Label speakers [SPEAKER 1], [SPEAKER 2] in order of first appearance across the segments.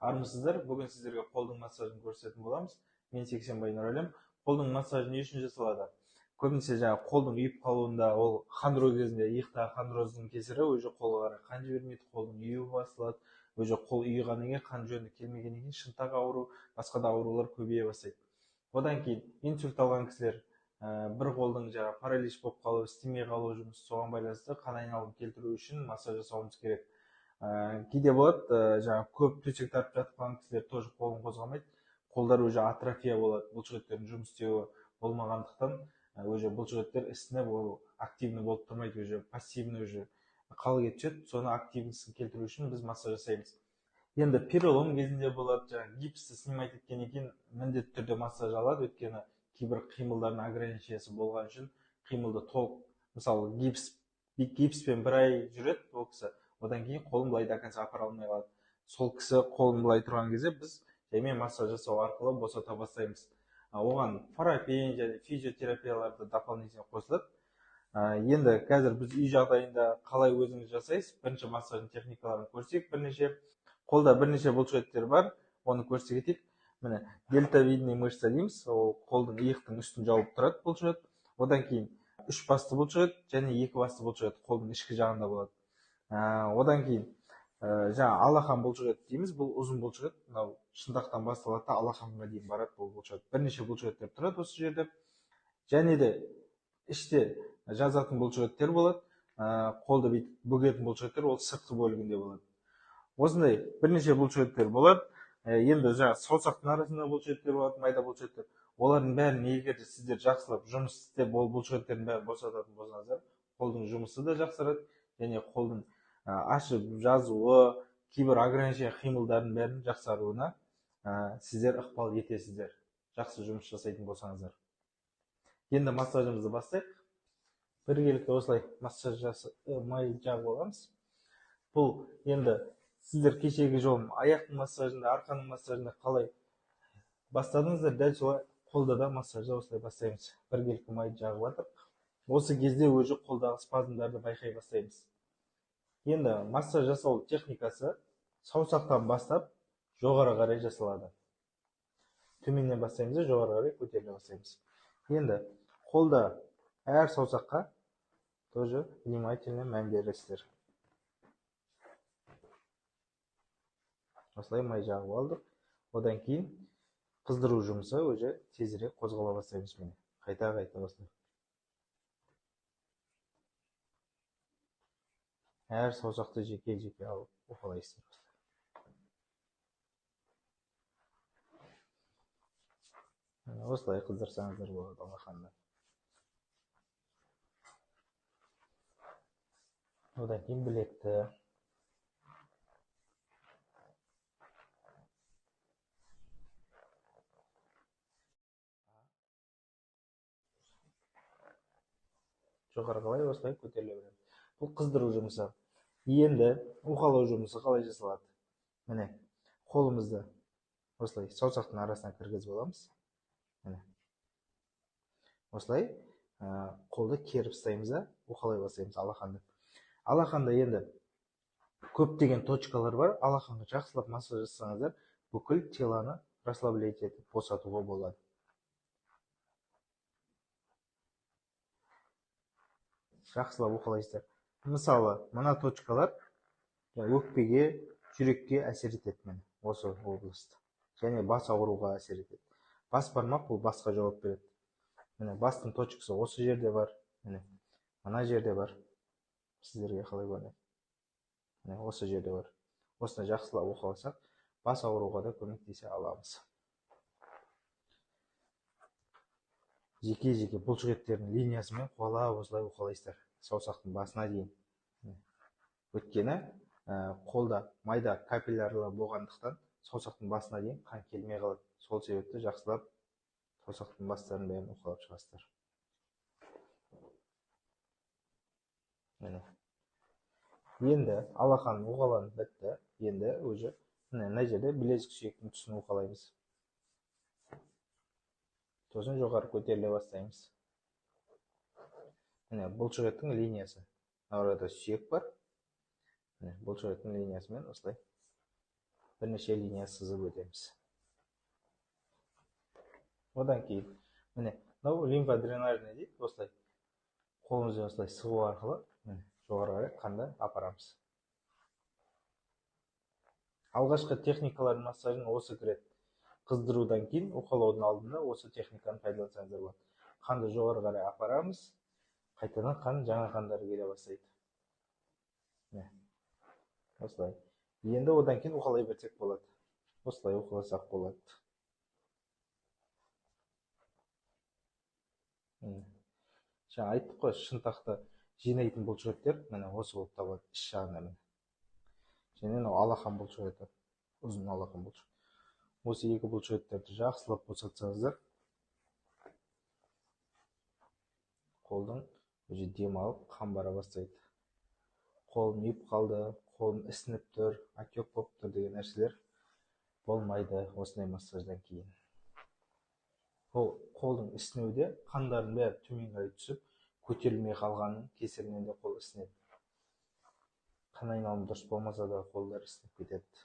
[SPEAKER 1] Армысыздар, бүгін сіздерге қолдың массажын көрсететін боламыз. Мен Сексенбай Нұрәлем. Қолдың массажы не үшін жасалады? Көбінесе жаңағы қолдың үйіп қалуында, ол хондроз кезінде иықтағы хондроздың кесірі уже қолға қарай қан жібермейді, қолдың үйі басталады. Уже қол үйіғаннан кейін қан жөнді келмегеннен кейін шынтақ ауру, басқа да аурулар көбейе бастайды. Одан кейін инсульт алған кісілер, бір қолдың жаңағы паралич болып қалу, істемей қалу жұмысы, соған байланысты қан айналымын келтіру үшін массаж жасауымыз керек. Кейде болады, жаңағы көп төсек тартып жатқан кісілер тоже қолын қозғамайды, қолдар уже атрофия болады, бұлшықеттердің жұмыс істеуі болмағандықтан уже бұлшықеттер ісініп, ол активный болып тұрмайды, уже пассивный уже қалып кетіп жүреді. Соны активныйсын келтіру үшін біз массаж жасаймыз. Енді перелом кезінде болады, жаңағы гипсті снимать еткеннен кейін міндетті түрде массаж алады, өйткені кейбір қимылдардың ограничениясы болған үшін қимылды толық, мысалы гипспен бір ай жүреді ол кісі, одан кейін қолын былай до конца апара алмай қалады. Сол кісі қолын былай тұрған кезде біз жаймен массаж жасау арқылы босата бастаймыз. Оған фарапен және физиотерапияларды дополнительно қосылады. Енді қазір біз үй жағдайында қалай өзіңіз жасайсыз, бірінші массаждың техникаларын көрсек, қолда бірнеше бұлшықеттер бар, оны көрсете кетейік. Міне дельтовидный мышца дейміз, ол қолдың иықтың үстін жауып тұрады бұлшықет. Одан кейін үш басты бұлшықет және екі басты бұлшықет қолдың ішкі жағында болады. Одан кейін жаңа алақан бұлшықет дейміз, бұл ұзын бұлшықет, мынау шынтақтан басталады да алақанға дейін барады бұл бұлшықет. Бірнеше бұлшықеттер тұрады осы жерде. Және де іште жазатын бұлшықеттер болады, қолды бүйтіп бөгетін бұлшықеттер, ол сыртқы бөлігінде болады. Осындай бірнеше бұлшықеттер болады. Енді жаңа саусақтың арасында бұлшықеттер болады, майда бұлшықеттер. Олардың бәрін егер сіздер жақсылап жұмыс істеп, ол бұлшықеттердің бәрін босататын болсаңыздар, қолдың жұмысы да жақсарады, және қолдың ашып жазуы, кейбір ограничение қимылдардың бәрін жақсаруына сіздер ықпал етесіздер, жақсы жұмыс жасайтын болсаңыздар. Енді массажымызды бастайық. Біркелкі осылай массаж май жағып аламыз. Бұл енді сіздер кешегі жолым аяқтың массажында, арқаның массажында қалай бастадыңыздар, дәл солай қолда да массажды осылай бастаймыз. Біркелкі май жағып жатырық. Осы кезде өзі қолдағы спазмдарды байқай бастаймыз. Енді массаж жасау техникасы саусақтан бастап жоғары қарай жасалады. Төменнен бастаймыз да жоғары қарай көтеріле бастаймыз. Енді қолда әр саусаққа тоже внимательно мән бересіздер. Осылай май жағып алдық. Одан кейін қыздыру жұмысы уже тезірек қозғала бастаймыз. Міне қайта бастаймыз. Әр саусақты жеке-жеке алып уқалайсыздар. Осылай қыздырсаңыздар болады алақанда. Одан кейін білекті. Жоғары қалай осылай көтеріле береді. Бұл қыздыру жұмысы. Енді уқалау жұмысы қалай жасалады? Міне қолымызды осылай саусақтың арасына кіргізіп аламыз. Міне осылай қолды керіп ұстаймыз да уқалай бастаймыз алақанды. Алақанда енді көптеген точкалар бар. Алақанға жақсылап массаж жасаңыздар, бүкіл теланы расслаблять етіп босатуға болады. Жақсылап уқалайсыздар. Мысалы, мына точкалар өкпеге, жүрекке әсер етеді, осы область. Және бас ауруға әсер етеді. Бас бармақ бұл басқа жауап береді. Міне бастың точкасы осы жерде бар, міне мына жерде бар. Сіздерге қалай көрінеді? Міне осы жерде бар. Осыны жақсылап уқаласақ, бас ауруға да көмектесе аламыз. Жеке-жеке бұлшықеттердің линиясымен қуалап осылай уқалайсыздар, саусақтың басына дейін. Өйткені қолда майда капиллярлар болғандықтан саусақтың басына дейін қан келмей қалады. Сол себепті жақсылап саусақтың бастарын бәрін уқалап шығасыздар. Енді алақан уқаланып бітті. Енді уже мына жерде білезік сүйектің тұсын уқалаймыз. Сосын жоғары көтеріле бастаймыз. Міне бұлшықеттің линиясы. Арада сүйек бар. Міне бұлшықеттің линиясымен осылай бірнеше линия сызып өтеміз. Одан кейін міне мынау лимфодренажный дейді. Осылай қолымызбен осылай сығу арқылы міне жоғары қарай қанды апарамыз. Алғашқы техникалардың массажын осы кіреді. Қыздырудан кейін уқалаудың алдында осы техниканы пайдалансаңыздар болады. Қанды жоғары қарай апарамыз, қайтадан қан жаңа қандары келе бастайды. Осылай. Енді одан кейін уқалай берсек болады. Осылай уқаласақ болады. Жаңа айттық қой, шынтақты жинайтын бұлшықеттер міне осы болып табылады, іш жағында міне. Және мынау алақан бұлшықеті, ұзын алақан бұлшық. Осы екі бұлшықеттерді жақсылап босатсаңыздар, қолдың уже демалып қан бара бастайды. Қолым үйіп қалды, қолым ісініп тұр, отек болып тұр деген нәрселер болмайды осындай массаждан кейін. Қолдың ісінуде қандардың бәрі төмен қарай түсіп, көтерілмей қалғанның кесірінен де қол ісінеді. Қан айналымы дұрыс болмаса да қолдар ісініп кетеді.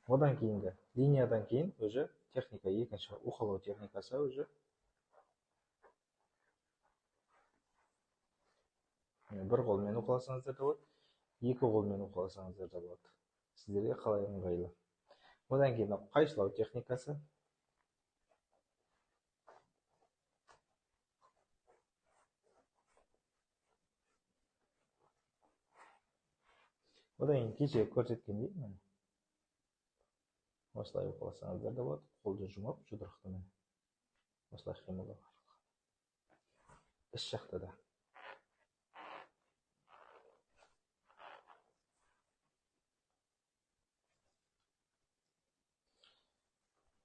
[SPEAKER 1] Одан кейінгі линиядан кейін уже техника, екінші уқалау техникасы уже бір қолмен уқаласаңыздар да болады, екі қолмен уқаласаңыздар да болады. Сіздерге қалай ыңғайлы. Одан кейін қайшылау техникасы. Одан кейін кеше көрсеткендей, осылай уқаласаңыздар да болады. Қолды жұмып, жұдырықты осылай қимылдау арқылы. Іш жақта да.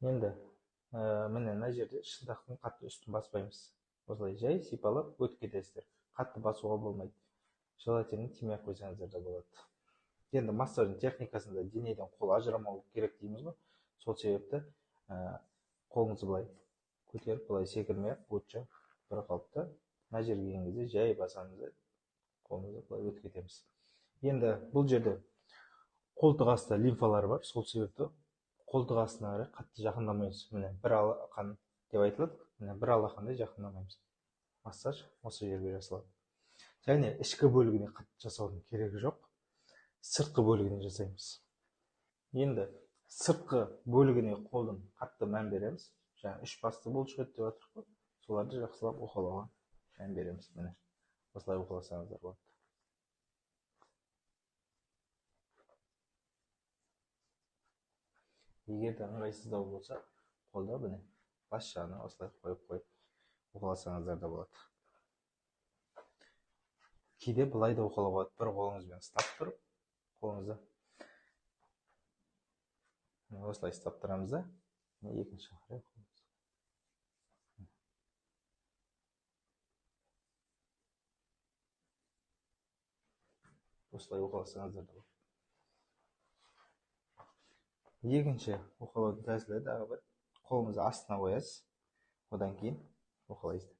[SPEAKER 1] Енді міне мына жерде шынтақтың қатты үстін баспаймыз. Осылай жай сипалап өтіп кетесіздер. Қатты басуға болмайды. Желательно тимей қойсаңыздар да болады. Енді массаждың техникасында денеден қол ажырамау керек дейміз ғой. Сол себепті қолыңызды былай көтеріп, былай секірмей өтші бір қалыпта. Мына жерге келген кезде жай басамызды, қолымызды былай өтіп кетеміз. Енді бұл жерде қолтық асты лимфалар бар. Сол себепті қолтық астына қарай қатты жақындамаймыз. Міне бір алақан деп айтылады. Міне бір алақандай жақындамаймыз. Массаж осы жерге жасалады. Және ішкі бөлігіне қатты жасаудың керегі жоқ. Сыртқы бөлігіне жасаймыз. Енді сыртқы бөлігіне қолдың қатты мән береміз. Жаңа үш басты бұлшықет деп жатырмыз ғой. Соларды жақсылап уқалауға мән береміз. Міне осылай уқаласаңыздар болады. Егер де ыңғайсыздау болса, қолда міне бас жағына осылай қойып уқаласаңыздар да болады. Кейде былай да уқалауға болады. Бір қолыңызбен ұстап тұрып, қолыңызды осылай ұстап тұрамыз да, екінші қарай қолымыз. Осылай уқаласаңыздар да болады. Екінші уқалаудың тәсілі дағы бір, қолыңызды астына қоясыз, одан кейін уқалайсыздар.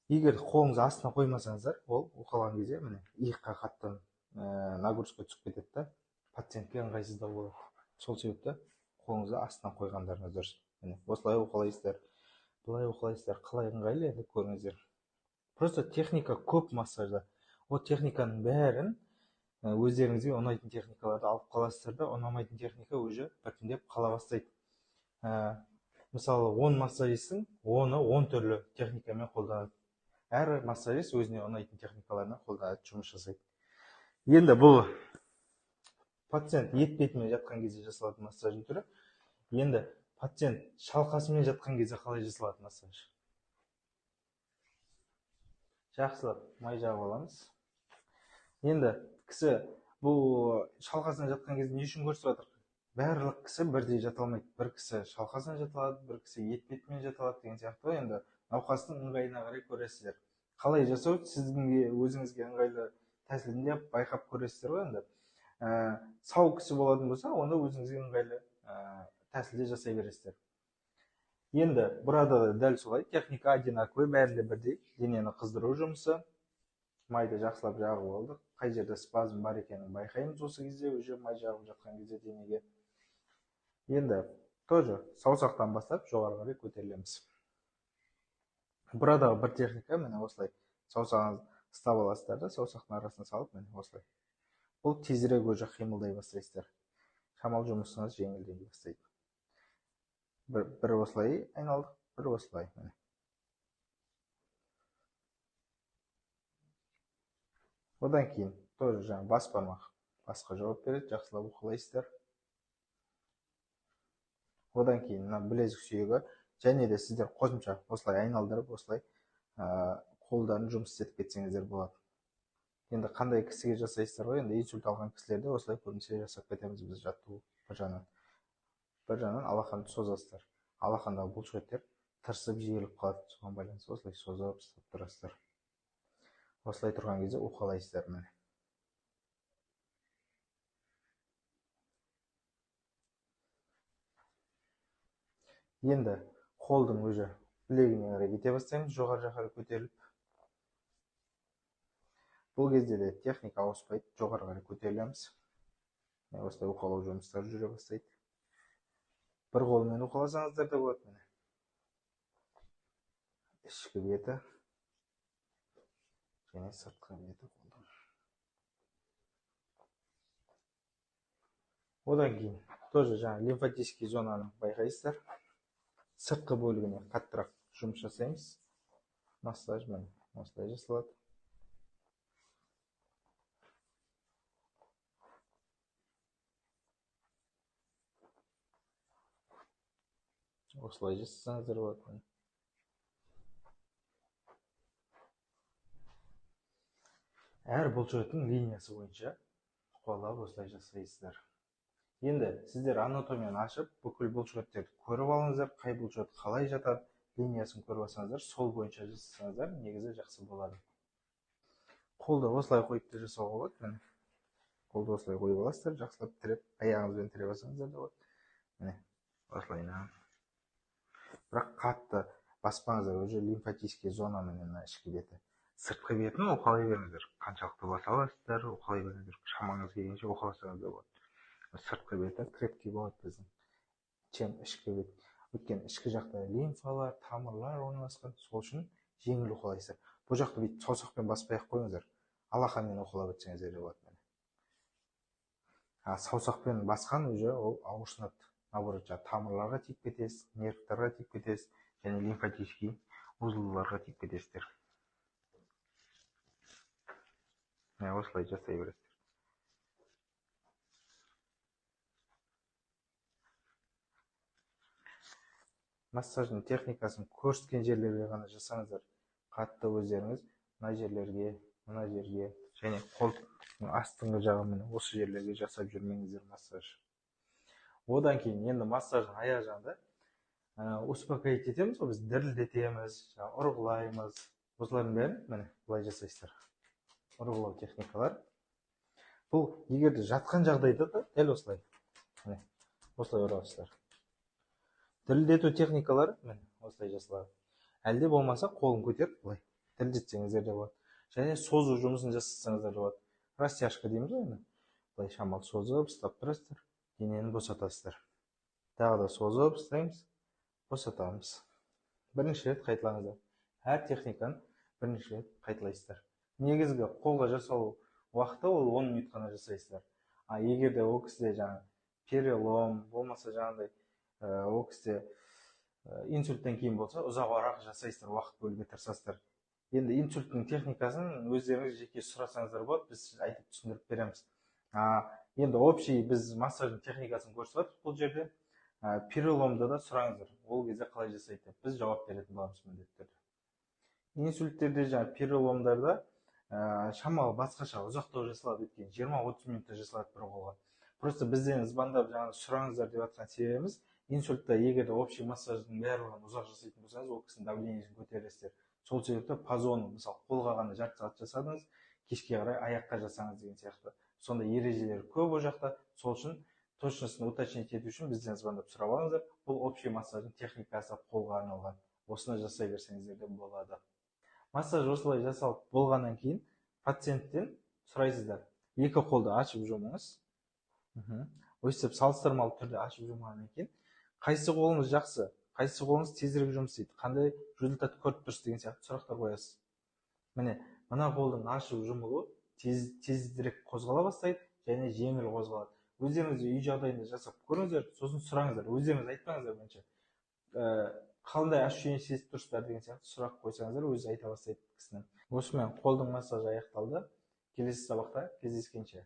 [SPEAKER 1] Егер қолыңызды астына қоймасаңыздар, ол уқалаған кезде міне иыққа қатты нагрузка түсіп кетеді да, пациентке ыңғайсыздау болады. Сол себепті қолыңызды астына қойғандарыңыз дұрыс. Міне осылай уқалайсыздар, былай уқалайсыздар, қалай ыңғайлы енді көріңіздер. Просто техника көп массажда. Ол техниканың бәрін өздеріңізге ұнайтын техникаларды алып қаласыздар да, ұнамайтын техника уже біртіндеп қала бастайды. Мысалы 10 массажистің 10 түрлі техникамен қолданады. Әр массажист өзіне ұнайтын техникалармен қолданады, жұмыс жасайды. Енді бұл пациент етпетімен жатқан кезде жасалатын массаждың түрі. Енді пациент шалқасымен жатқан кезде қалай жасалатын массаж? Жақсылап май жағып аламыз. Енді кісі бұл шалқасына жатқан кезде не үшін көрсетіп жатыр? Барлық кісі бірдей жата алмайды. Бір кісі шалқасына жата алады, бір кісі етпетімен жата алады деген сияқты. Енді науқастың ыңғайына қарай көресіздер. Қалай жасау сізге өзіңізге ыңғайлы тәсілін деп байқап көресіздер ғой енді. Сау кісі болатын болса, онда өзіңізге ыңғайлы тәсілде жасай бересіздер. Енді burada дәл солай техника одинаковый, бәрінде бірдей денені қыздыру жұмысы. майды жақсылап жағып алдық. Қай жерде спазм бар екенін байқаймыз осы кезде, уже май жағып жатқан кезде денеге. Енді тоже саусақтан бастап жоғары қарай көтерілеміз. Бұрадағы бір техника, міне осылай саусағыңызды ұстап аласыздар да, саусақтың арасына салып, міне осылай. Бұл тезірек уже қимылдай бастайсыздар. Шамал жұмысыңыз жеңілдей бастайды. Бір осылай айналдық, бір осылай. Одан кейін тоже жаңа бас бармақ басқа жауап береді, жақсылап уқалайсыздар. Одан кейін мына білезік сүйегі, және де сіздер қосымша осылай айналдырып, осылай қолдарын жұмыс істетіп кетсеңіздер болады. Енді қандай кісіге жасайсыздар ғой, енді инсульт алған кісілерде осылай көбінесе жасап кетеміз біз жаттығу. Бір жағынан алақанды созасыздар. Алақандағы бұлшықеттер тырысып жиылып қалады, соған байланысты осылай созып ұстап тұрасыздар. Осылай тұрған кезде уқалайсыздар міне. Енді қолдың уже білегіне қарай кете бастаймыз, жоғары жаққа көтеріліп. Бұл кезде де техника ауыспайды, жоғары қарай көтерілеміз. Осылай уқалау жұмыстары жүре бастайды. Бір қолмен уқаласаңыздар да болады міне. Ішкі беті және сыртқы беті қолдың. Одан кейін тоже жаңа лимфатический зонаны байқайсыздар. Сыртқы бөлігіне қаттырақ жұмыс жасаймыз. Массаж міне осылай жасалады. Осылай жасасаңыздар болады. Әр бұлшықтың линиясы бойынша қолап осылай жасайсыздар. Енді сіздер анатомияны ашып, бүкіл бұлшықеттерді көріп алыңыздар, қай бұлшықет қалай жатады, линиясын көріп алсаңыздар, сол бойынша жасасаңыздар, негізі жақсы болады. Қолды осылай қойып та жасауға болады. Қолды осылай қойып аласыздар, жақсылап тіреп, аяғыңызбен тіреп алсаңыздар да болады. Міне, осылай. Бірақ қатты баспаңыздар, уже лимфатический зона менен ішкі беті. Сыртқы бетін уқалай беріңіздер. Қаншалықты баса аласыздар, уқалай беріңіздер. Шамаңыз келгенше уқаласаңыз да болады. Сыртқы беті крепкий болады біздің. Чем ішкі бет. Өйткені ішкі жақта лимфалар, тамырлар орналасқан, сол үшін жеңіл уқалайсыздар. Бұл жақты бүйтіп саусақпен баспай-ақ қойыңыздар. Алақанмен уқалап өтсеңіздер де болады. Саусақпен басқан уже ол ауырсынады. Наоборот, тамырларға тиіп кетесіз, нервтарға тиіп кетесіз, және лимфатический узылдарға тиіп кетесіздер. Осылай жасай бересіздер. Массаждың техникасын көрсеткен жерлерге ғана жасаңыздар. Қатты өздеріңіз мына жерлерге, мына жерге, және қолдың астыңғы жағымен осы жерлерге жасап жүрмеңіздер массаж. Одан кейін енді массаждың аяқ жағында успокоить етеміз, біз дірілдетеміз, ұрғылаймыз. Осылардың бәрін міне былай жасайсыздар. Ұрғылау техникалар. Бұл егерде жатқан жағдайда да дәл осылай. Осылай ұрасыздар. Дірілдету техникалары міне осылай жасалады. Әлде болмаса қолын көтеріп былай дірілдетсеңіздер де болады. Және созу жұмысын жасасаңыздар да болады. Растяжка дейміз ғой. Былай шамал созып, ұстап тұрасыздар. Денені босатасыздар. Тағы да созып ұстаймыз, босатамыз. Бірінші рет қайталаңыздар. Әр техниканы бірінші рет қайталайсыздар. Негізгі қолға жасалу уақыты ол 10 минут қана жасайсыздар. Егерде ол кісіде жаңа перелом болмаса жаңағыдай ол кісіде инсульттен кейін болса, ұзағырақ жасайсыздар, уақыт бөлуге тырысасыздар. Енді инсульттің техникасын өздеріңіз жеке сұрасаңыздар болады, біз айтып түсіндіріп береміз. Енді общий біз массаждың техникасын көрсетіп бұл жерде. Переломда да сұраңыздар, ол кезде қалай жасайды, біз жауап беретін боламыз міндетті түрде. Инсульттерде жаңа переломдарда шамалы басқаша ұзақтау жасалады, өйткені 20-30 минутта жасалады бір қолға. Просто бізден звондап жаңа сұраңыздар деп жатқан себебіміз, инсультта егерде общий массаждың барлығын ұзақ жасайтын болсаңыз, ол кісінің давлениесін көтересіздер. Сол себепті пазоны, мысалы, қолға ғана жарты сағат жасадыңыз, кешке қарай аяққа жасаңыз деген сияқты. Сондай ережелер көп ол жақта. Сол үшін точносын уточнить ету үшін бізден звондап сұрап алыңыздар. Бұл общий массаждың техникасы қолға арналған. Осыны жасай берсеңіздер де болады. Массаж осылай жасалып болғаннан кейін пациенттен сұрайсыздар. Екі қолды ашып жұмыңыз. Өйстіп салыстырмалы түрде ашып жұмғаннан кейін қайсы қолыңыз жақсы, қайсы қолыңыз тезірек жұмыс істейді, қандай результат көріп тұрсыз деген сияқты сұрақтар қоясыз. Міне, мына қолдың ашып жұмылуы тезірек қозғала бастайды және жеңіл қозғалады. Өздеріңіз үй жағдайында жасап көріңіздер, сосын сұраңыздар. Өздеріңіз айтпаңыздар бойынша. Қандай ощущение сезіп тұрсыздар деген сияқты сұрақ қойсаңыздар, өзі айта бастайды кісінің. Осымен қолдың массажы аяқталды. Келесі сабақта кездескенше.